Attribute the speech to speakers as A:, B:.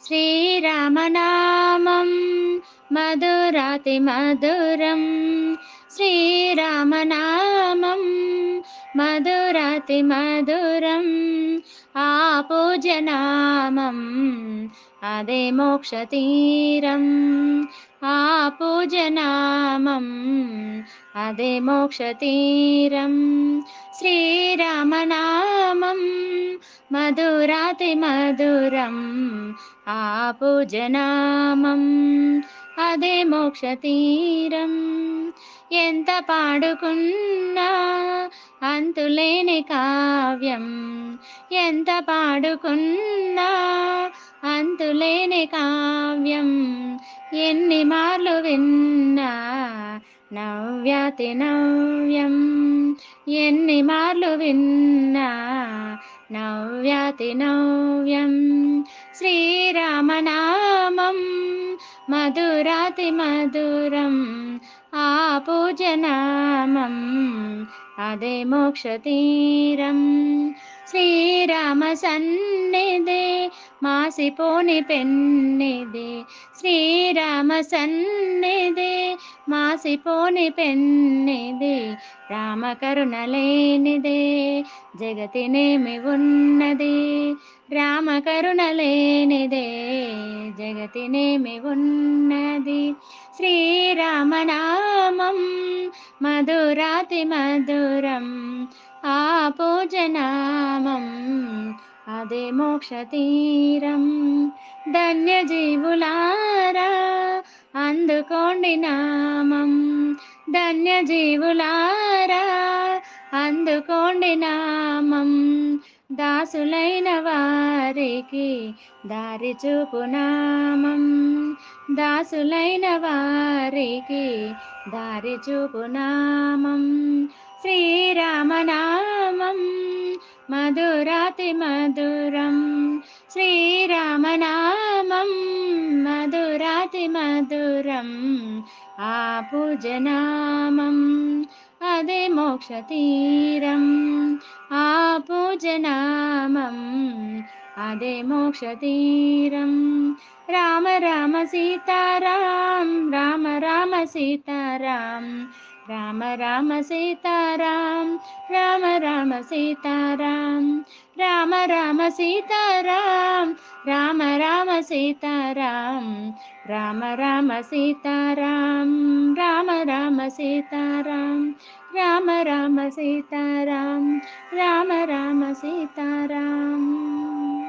A: శ్రీరామనామం మధురాతి మధురం. శ్రీరామనామం మధురాతి మధురం. ఆ పూజనామం అదే మోక్షతీరం. ఆ పూజనామం అదే మోక్షతీరం. శ్రీరామనామం మధురాతి మధురం. ఆ పూజనామం అదే మోక్షతీరం. ఎంత పాడుకున్నా అంతులేని కావ్యం. ఎంత పాడుకున్నా అంతులేని కావ్యం. ఎన్ని మార్లు విన్నా నవ్యాతి నవ్యం. ఎన్ని మార్లు విన్నా నవ్యాతి నవ్యం. శ్రీరామనామం మధురాతి మధురం. ఆ పూజనామం అదే మోక్షతీరం. శ్రీరామ సన్నిధి మాసిపోని పెన్నిది. శ్రీరామ సన్నిధి మాసిపోని పెన్నిది. రామకరుణ లేనిదే జగతినేమి ఉన్నది. రామకరుణ లేనిదే జగతినేమి ఉన్నది. శ్రీరామనామం మధురాతి మధురం. ఆ పూజనామం అదే మోక్షతీరం. ధన్యజీవులారా అందుకోండి నామం. ధన్యజీవులారా అందుకోండి నామం. దాసులైన వారికి దారి చూపు నామం. దాసులైన వారికి దారి చూపు నామం. శ్రీరామనామం మధురాతి మధురం. శ్రీరామనామం మధురాతి మధురం. ఆ పూజనామం అదే మోక్షతీరం. ఆ పూజనామం అదే మోక్షతీరం. రామ రామ సీతారాం. రామ రామ సీతారాం. రామ రామ సీతారాం. రామ రామ సీతారాం. రామ రామ సీతారాం. రామ రామ సీతారాం. రామ రామ సీతారాం. రామ రామ సీతారాం. రామ రామ సీతారాం. రామ రామ సీతారాం.